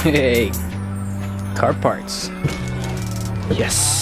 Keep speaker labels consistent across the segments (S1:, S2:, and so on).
S1: Hey, car parts. Yes.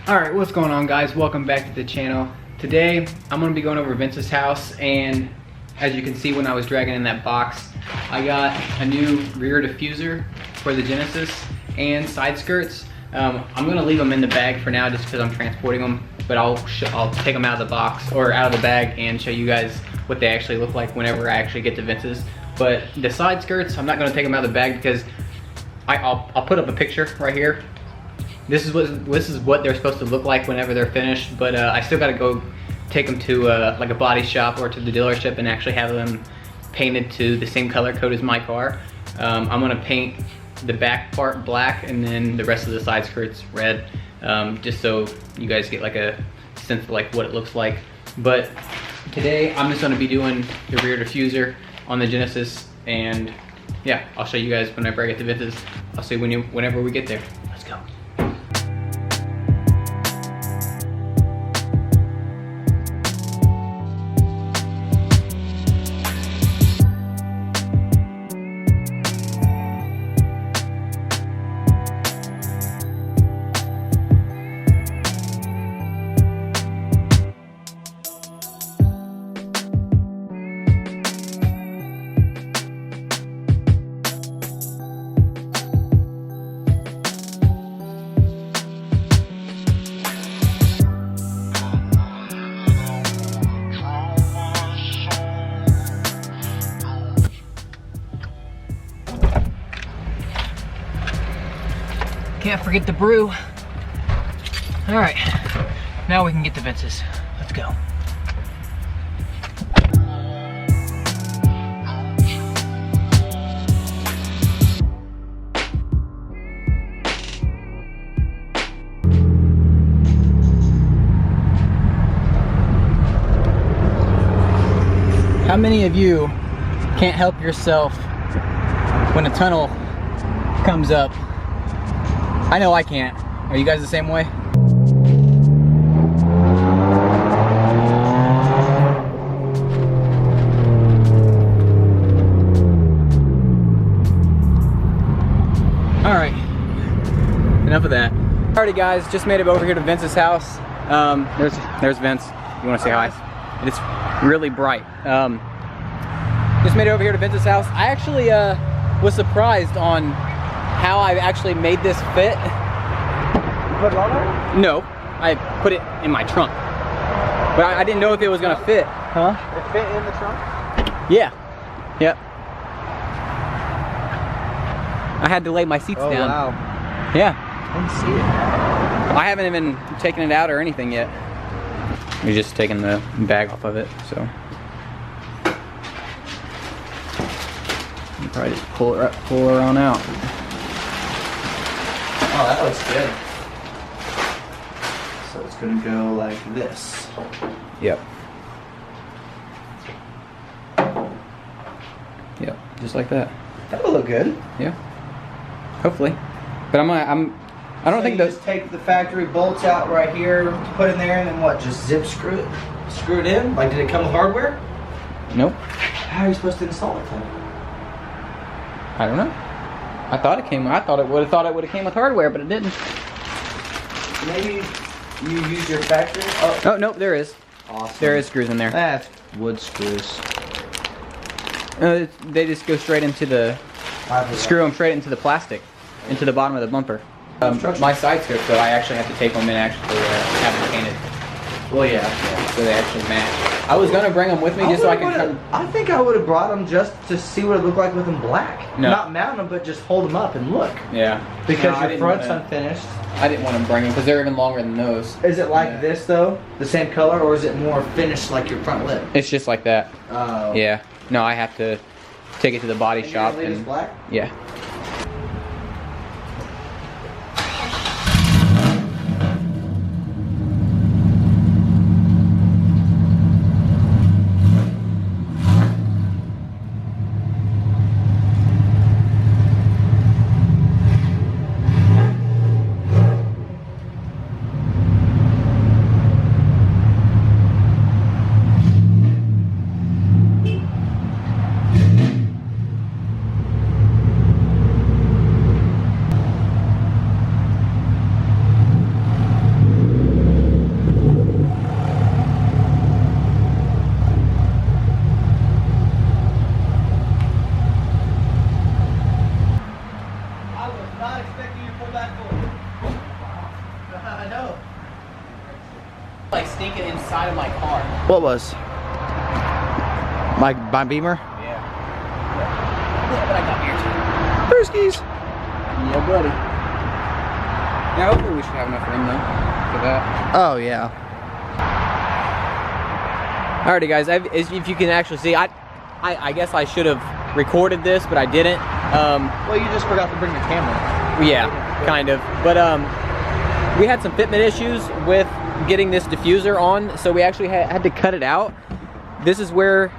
S1: Alright, what's going on, guys? Welcome back to the channel. Today, I'm going to be going over Vince's house, and as you can see when I was dragging in that box, I got a new rear diffuser for the Genesis and side skirts. I'm going to leave them in the bag for now just because I'm transporting them, but I'll take them out of the box or out of the bag and show you guys what they actually look like whenever I actually get to Vince's. But the side skirts, I'm not going to take them out of the bag because I'll put up a picture right here. This is what they're supposed to look like whenever they're finished, but I still gotta go take them to like a body shop or to the dealership and actually have them painted to the same color code as my car. I'm gonna paint the back part black and then the rest of the side skirts red, just so you guys get like a sense of like what it looks like. But today I'm just gonna be doing the rear diffuser on the Genesis, and yeah, I'll show you guys whenever I get to Vince's. I'll see you whenever we get there. Let's go. Can't forget the brew. All right, now we can get to Vince's. Let's go. How many of you can't help yourself when a tunnel comes up? I know I can't. Are you guys the same way? Alright, enough of that. Alrighty guys, just made it over here to Vince's house. There's Vince. You wanna say hi? It's really bright. Just made it over here to Vince's house. I actually was surprised on how I actually made this fit.
S2: You put it on there?
S1: No, I put it in my trunk. But I didn't know if it was gonna fit. Huh?
S2: It fit in the trunk?
S1: Yeah. Yep. I had to lay my seats down.
S2: Oh wow.
S1: Yeah.
S2: I didn't see it.
S1: I haven't even taken it out or anything yet. We're just taking the bag off of it, so. You probably just pull her on out.
S2: Oh, that looks good. So it's gonna go like this.
S1: Yep. Yep, just like that.
S2: That'll look good.
S1: Yeah. Hopefully. But I don't think
S2: those. Just take the factory bolts out right here, put in there, and then what? Just zip screw it. Screw it in. Like, did it come with hardware?
S1: Nope.
S2: How are you supposed to install it then?
S1: I don't know. I thought it would have came with hardware, but it didn't.
S2: Maybe you use your factory.
S1: Oh nope, there is.
S2: Awesome.
S1: There is screws in there.
S2: That's wood screws.
S1: They just go straight into the screw them straight into the plastic, into the bottom of the bumper. My side skirts, though, I actually have to tape them and actually have them painted.
S2: Well, yeah.
S1: so they actually match. I was gonna bring them with me just so I could.
S2: I think I would have brought them just to see what it looked like with them black.
S1: No.
S2: Not mount them, but just hold them up and look.
S1: Yeah.
S2: Because
S1: No,
S2: your front's unfinished.
S1: I didn't want to bring them because they're even longer than those.
S2: Is it like this though? The same color, or is it more finished like your front lip?
S1: It's just like that.
S2: Oh.
S1: Yeah. No, I have to take it to the body shop
S2: and black?
S1: Yeah. Like stinking inside of my car.
S2: What was? My Beamer?
S1: Yeah. But I got here too.
S2: Brewskis.
S1: Yeah, buddy. Yeah, hopefully we should have enough room though for that.
S2: Oh yeah.
S1: Alrighty guys, if you can actually see, I guess I should have recorded this, but I didn't.
S2: Well, you just forgot to bring your camera.
S1: Yeah, kind of. But we had some fitment issues with getting this diffuser on, so we actually had to cut it out. This is where,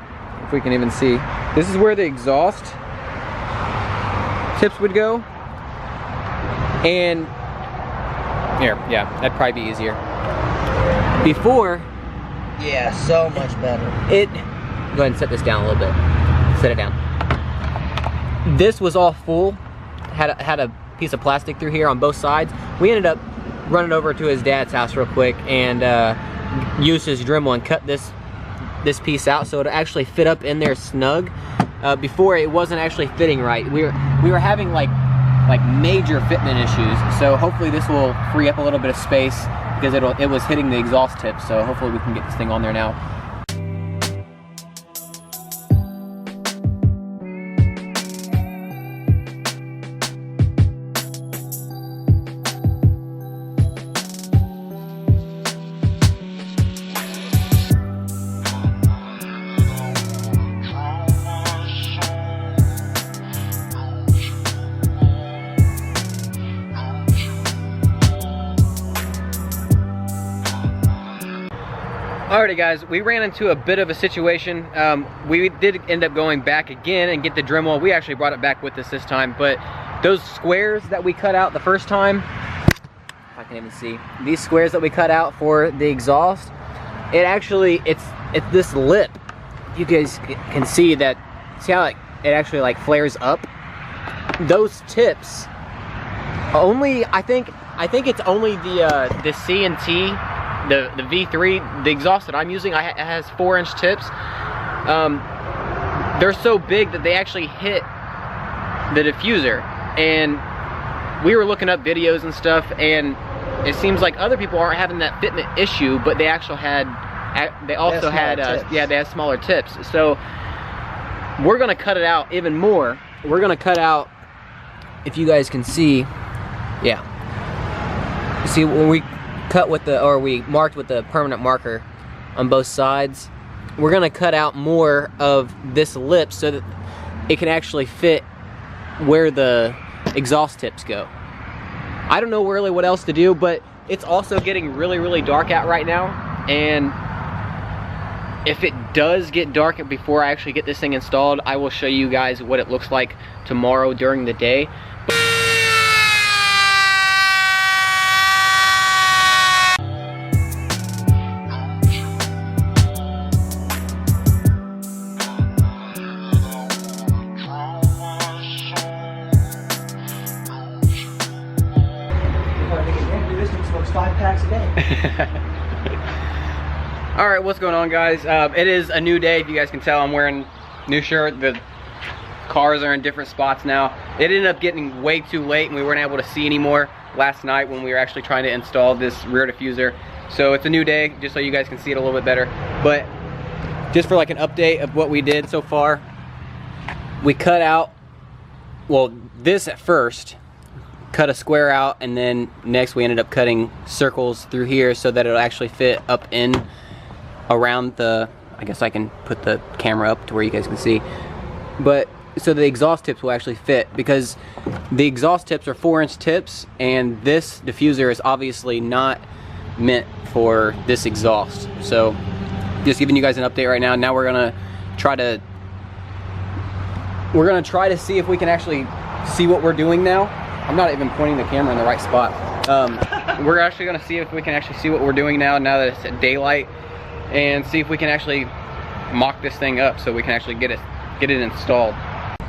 S1: if we can even see, this is where the exhaust tips would go. And here, yeah, that'd probably be easier. Before,
S2: Yeah, so much better.
S1: go ahead and set this down a little bit. Set it down. This was all full, had a piece of plastic through here on both sides. We ended up running over to his dad's house real quick and used his Dremel and cut this piece out so it actually fit up in there snug. Before it wasn't actually fitting right. We were having like major fitment issues, so hopefully this will free up a little bit of space because it was hitting the exhaust tip, so hopefully we can get this thing on there now. Alrighty guys, we ran into a bit of a situation. We did end up going back again and get the Dremel. We actually brought it back with us this time, but those squares that we cut out the first time, if I can even see, these squares that we cut out for the exhaust, it's this lip. You guys can see that, see how it actually like flares up? Those tips, only, I think it's only the CNT, the V3, the exhaust that I'm using, it has 4-inch tips. They're so big that they actually hit the diffuser. And we were looking up videos and stuff, and it seems like other people aren't having that fitment issue, but they also had smaller tips. So we're gonna cut it out even more. We're gonna cut out, if you guys can see, yeah. See, when we cut with we marked with the permanent marker on both sides, we're gonna cut out more of this lip so that it can actually fit where the exhaust tips go. I don't know really what else to do, but it's also getting really dark out right now, and if it does get dark before I actually get this thing installed, I will show you guys what it looks like tomorrow during the day. Alright, what's going on guys? It is a new day. If you guys can tell, I'm wearing a new shirt. The cars are in different spots now. It ended up getting way too late and we weren't able to see anymore last night when we were actually trying to install this rear diffuser. So it's a new day, just so you guys can see it a little bit better. But just for like an update of what we did so far, we cut out, well, this at first, cut a square out, and then next we ended up cutting circles through here so that it'll actually fit up in around the, I guess I can put the camera up to where you guys can see. But so the exhaust tips will actually fit, because the exhaust tips are 4-inch tips, and this diffuser is obviously not meant for this exhaust. So just giving you guys an update right now. Now we're gonna try to see if we can actually see what we're doing now. I'm not even pointing the camera in the right spot. We're actually gonna see if we can actually see what we're doing now that it's at daylight, and see if we can actually mock this thing up so we can actually get it installed.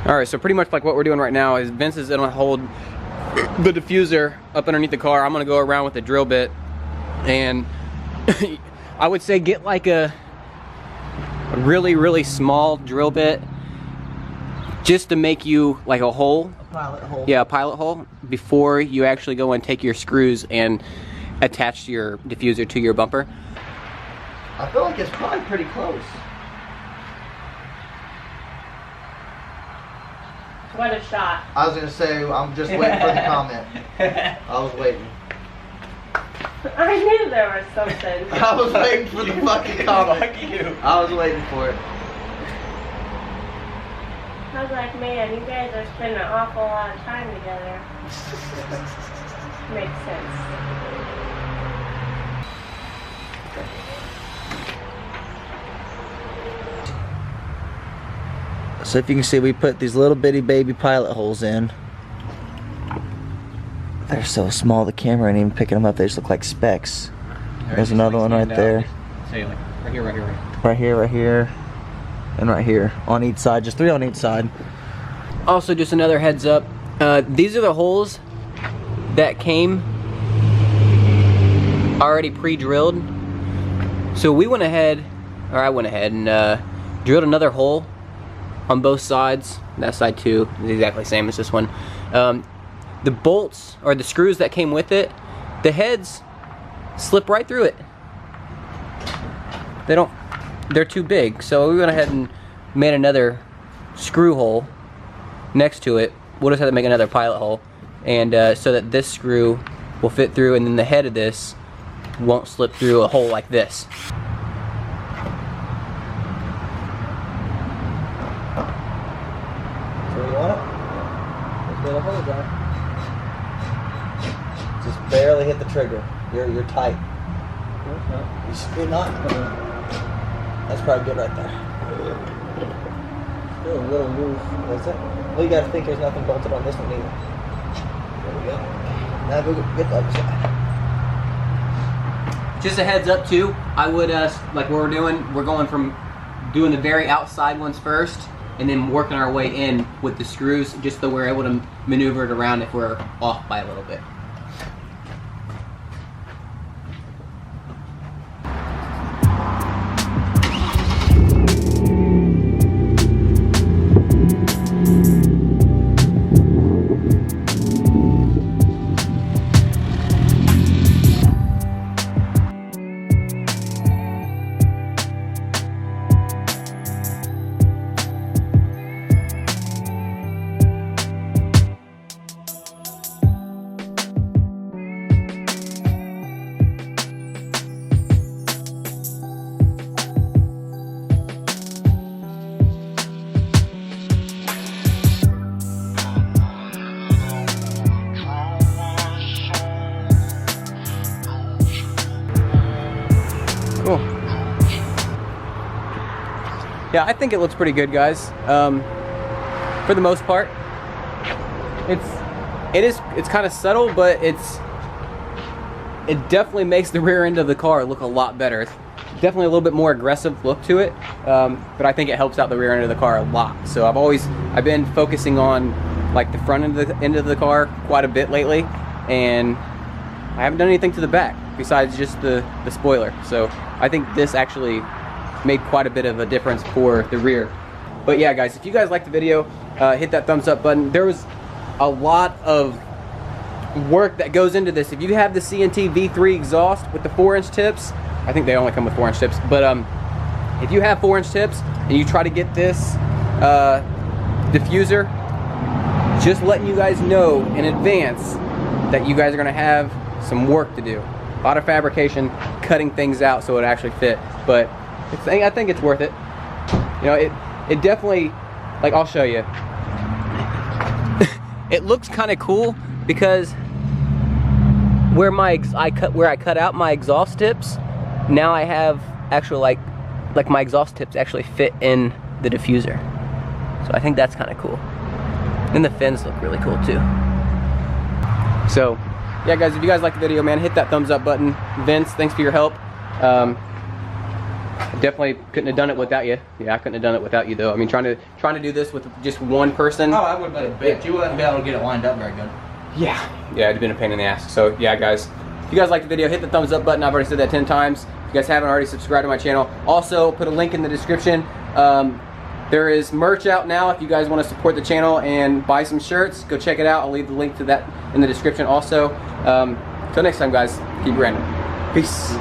S1: All right, so pretty much like what we're doing right now is Vince is gonna hold the diffuser up underneath the car. I'm gonna go around with the drill bit, and I would say get like a really small drill bit, just to make you like a hole. A pilot hole. Yeah, a pilot hole, before you actually go and take your screws and attach your diffuser to your bumper.
S2: I feel like it's probably pretty close.
S3: What a shot.
S2: I was gonna say, I'm just waiting for the comment. I was waiting.
S3: I knew there was something.
S2: I was waiting for the fucking comment.
S1: Fuck you.
S2: I was waiting for it.
S3: I was like, man, you guys are spending an awful lot of time together. Makes sense.
S2: So if you can see, we put these little bitty baby pilot holes in. They're so small, the camera ain't even picking them up. They just look like specks. There's another one right there.
S1: Say like right here, right here,
S2: right here, right here, and right here on each side. Just 3 on each side.
S1: Also, just another heads up. These are the holes that came already pre-drilled. So we went ahead, or I went ahead and drilled another hole on both sides. That side too is exactly the same as this one. The bolts, or the screws that came with it, the heads slip right through it. They're too big. So we went ahead and made another screw hole next to it. We'll just have to make another pilot hole, and so that this screw will fit through, and then the head of this won't slip through a hole like this.
S2: So you want it? Let's get a hole down. Just barely hit the trigger. You're tight. You're not. That's probably good right there. Still a little loose. That's it. Well, you gotta think there's nothing bolted on this one either. There we go. Now go get the other side.
S1: Just a heads up too, I would, like what we're doing, we're going from doing the very outside ones first, and then working our way in with the screws, just so we're able to maneuver it around if we're off by a little bit. Cool. Yeah, I think it looks pretty good, guys. For the most part, it's kind of subtle, but it definitely makes the rear end of the car look a lot better. It's definitely a little bit more aggressive look to it, but I think it helps out the rear end of the car a lot. So I've been focusing on like the front end of the car quite a bit lately, and I haven't done anything to the back besides just the spoiler. So I think this actually made quite a bit of a difference for the rear. But yeah, guys, if you guys liked the video, hit that thumbs up button. There was a lot of work that goes into this. If you have the CNT V3 exhaust with the 4-inch tips, I think they only come with 4-inch tips, but if you have 4-inch tips and you try to get this diffuser, just letting you guys know in advance that you guys are gonna have some work to do. A lot of fabrication, cutting things out so it actually fit, but I think it's worth it. You know, it definitely, like, I'll show you. It looks kind of cool because where I cut out my exhaust tips, now I have actual like my exhaust tips actually fit in the diffuser. So I think that's kind of cool. And the fins look really cool too. So yeah guys, if you guys like the video, man, hit that thumbs up button. Vince, thanks for your help. Definitely couldn't have done it without you. Yeah, I couldn't have done it without you though. I mean, trying to do this with just one person.
S2: Oh, I would have been a bitch. You wouldn't be able to get it lined up very good.
S1: Yeah, it'd been a pain in the ass. So yeah guys, if you guys like the video, hit the thumbs up button. I've already said that 10 times. If you guys haven't already, subscribed to my channel. Also, put a link in the description. There is merch out now if you guys want to support the channel and buy some shirts. Go check it out. I'll leave the link to that in the description also. Till next time guys, keep random. Peace.